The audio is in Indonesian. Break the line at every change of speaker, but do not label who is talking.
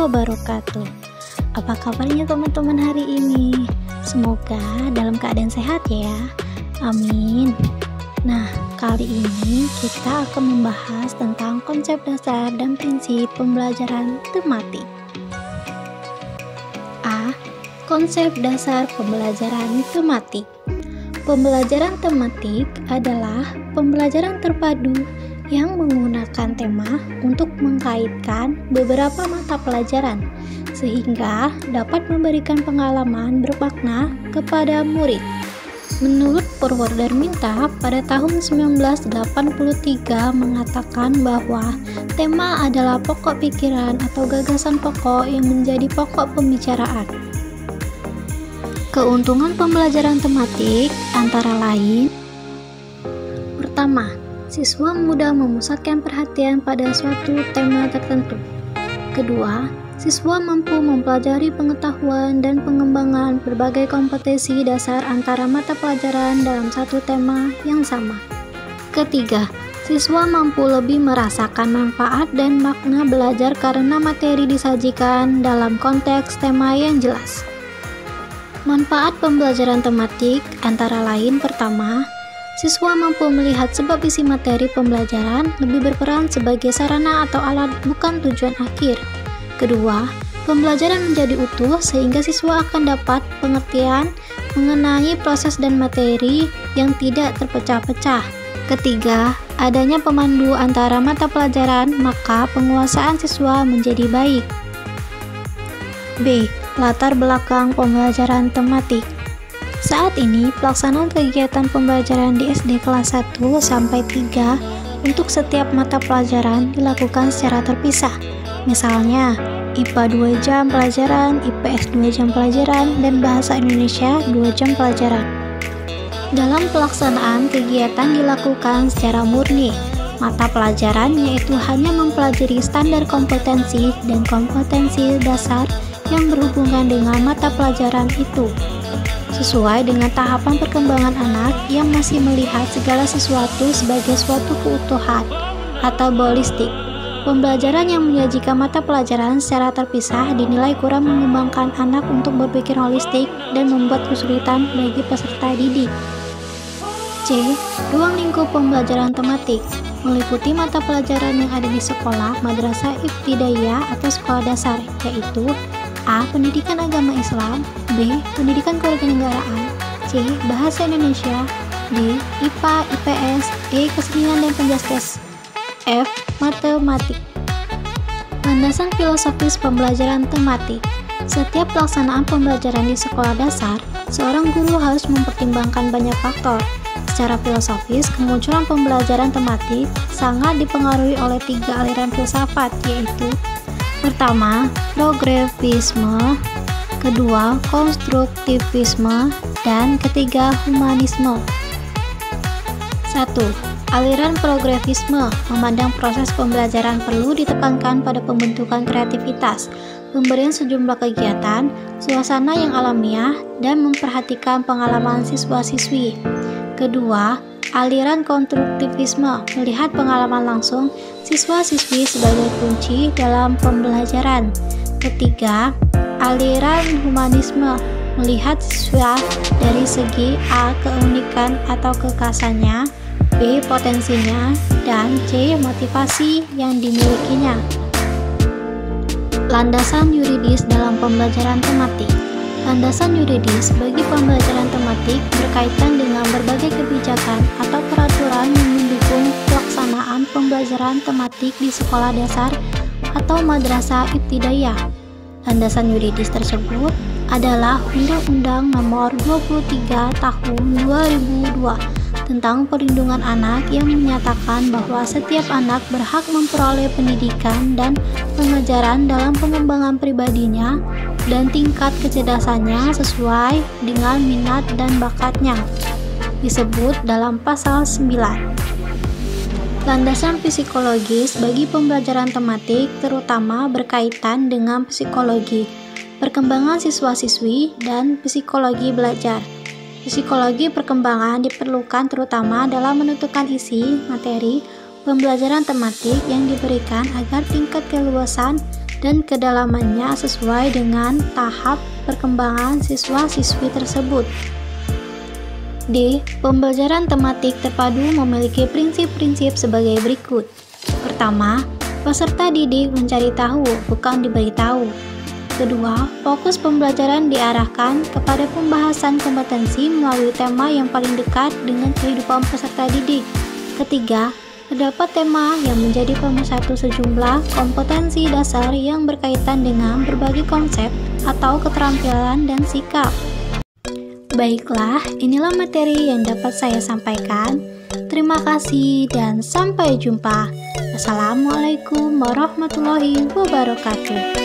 wabarakatuh. Apa kabarnya teman-teman hari ini? Semoga dalam keadaan sehat ya. Amin. Nah, kali ini kita akan membahas tentang konsep dasar dan prinsip pembelajaran tematik. A. Konsep dasar pembelajaran tematik. Pembelajaran tematik adalah pembelajaran terpadu yang menggunakan tema untuk mengkaitkan beberapa mata pelajaran, sehingga dapat memberikan pengalaman bermakna kepada murid. Menurut Purwodarminta pada tahun 1983 mengatakan bahwa tema adalah pokok pikiran atau gagasan pokok yang menjadi pokok pembicaraan. Keuntungan pembelajaran tematik antara lain: pertama, siswa mudah memusatkan perhatian pada suatu tema tertentu. Kedua, siswa mampu mempelajari pengetahuan dan pengembangan berbagai kompetensi dasar antara mata pelajaran dalam satu tema yang sama. Ketiga, siswa mampu lebih merasakan manfaat dan makna belajar karena materi disajikan dalam konteks tema yang jelas. Manfaat pembelajaran tematik antara lain: pertama, siswa mampu melihat sebab isi materi pembelajaran lebih berperan sebagai sarana atau alat, bukan tujuan akhir. Kedua, pembelajaran menjadi utuh sehingga siswa akan dapat pengertian mengenai proses dan materi yang tidak terpecah-pecah. Ketiga, adanya pemandu antara mata pelajaran, maka penguasaan siswa menjadi baik. B. Latar belakang pembelajaran tematik. Saat ini, pelaksanaan kegiatan pembelajaran di SD kelas 1 sampai 3 untuk setiap mata pelajaran dilakukan secara terpisah. Misalnya, IPA 2 jam pelajaran, IPS 2 jam pelajaran, dan Bahasa Indonesia 2 jam pelajaran. Dalam pelaksanaan kegiatan dilakukan secara murni. Mata pelajaran yaitu hanya mempelajari standar kompetensi dan kompetensi dasar yang berhubungan dengan mata pelajaran itu, sesuai dengan tahapan perkembangan anak yang masih melihat segala sesuatu sebagai suatu keutuhan atau holistik. Pembelajaran yang menyajikan mata pelajaran secara terpisah dinilai kurang mengembangkan anak untuk berpikir holistik dan membuat kesulitan bagi peserta didik. C. Ruang lingkup pembelajaran tematik meliputi mata pelajaran yang ada di sekolah, madrasah ibtidaiyah atau sekolah dasar, yaitu A. Pendidikan agama Islam, B. Pendidikan kewarganegaraan, C. Bahasa Indonesia, D. IPA, IPS, E. Kesenian dan penjastres, F. Matematik. Landasan filosofis pembelajaran tematik. Setiap pelaksanaan pembelajaran di sekolah dasar, seorang guru harus mempertimbangkan banyak faktor. Secara filosofis, kemunculan pembelajaran tematik sangat dipengaruhi oleh 3 aliran filsafat, yaitu: pertama, progresivisme, kedua, konstruktivisme, dan ketiga, humanisme. 1. Aliran progresivisme memandang proses pembelajaran perlu ditekankan pada pembentukan kreativitas, pemberian sejumlah kegiatan, suasana yang alamiah, dan memperhatikan pengalaman siswa-siswi. Kedua, aliran konstruktivisme melihat pengalaman langsung siswa-siswi sebagai kunci dalam pembelajaran. Ketiga, aliran humanisme melihat siswa dari segi A. keunikan atau kekhasannya, B. potensinya, dan C. motivasi yang dimilikinya. Landasan yuridis dalam pembelajaran tematik. Landasan yuridis bagi pembelajaran tematik berkaitan dengan berbagai kebijakan atau peraturan yang mendukung pelaksanaan pembelajaran tematik di sekolah dasar atau madrasah ibtidaiyah. Landasan yuridis tersebut adalah Undang-Undang Nomor 23 Tahun 2002 tentang Perlindungan Anak yang menyatakan bahwa setiap anak berhak memperoleh pendidikan dan pengajaran dalam pengembangan pribadinya dan tingkat kecerdasannya sesuai dengan minat dan bakatnya, disebut dalam pasal 9. Landasan psikologis bagi pembelajaran tematik terutama berkaitan dengan psikologi, perkembangan siswa-siswi, dan psikologi belajar. Psikologi perkembangan diperlukan terutama dalam menentukan isi materi pembelajaran tematik yang diberikan agar tingkat keluasan dan kedalamannya sesuai dengan tahap perkembangan siswa-siswi tersebut. D. Pembelajaran tematik terpadu memiliki prinsip-prinsip sebagai berikut. Pertama, peserta didik mencari tahu, bukan diberitahu. Kedua, fokus pembelajaran diarahkan kepada pembahasan kompetensi melalui tema yang paling dekat dengan kehidupan peserta didik. Ketiga, terdapat tema yang menjadi pemersatu sejumlah kompetensi dasar yang berkaitan dengan berbagai konsep atau keterampilan dan sikap. Baiklah, inilah materi yang dapat saya sampaikan. Terima kasih dan sampai jumpa. Assalamualaikum warahmatullahi wabarakatuh.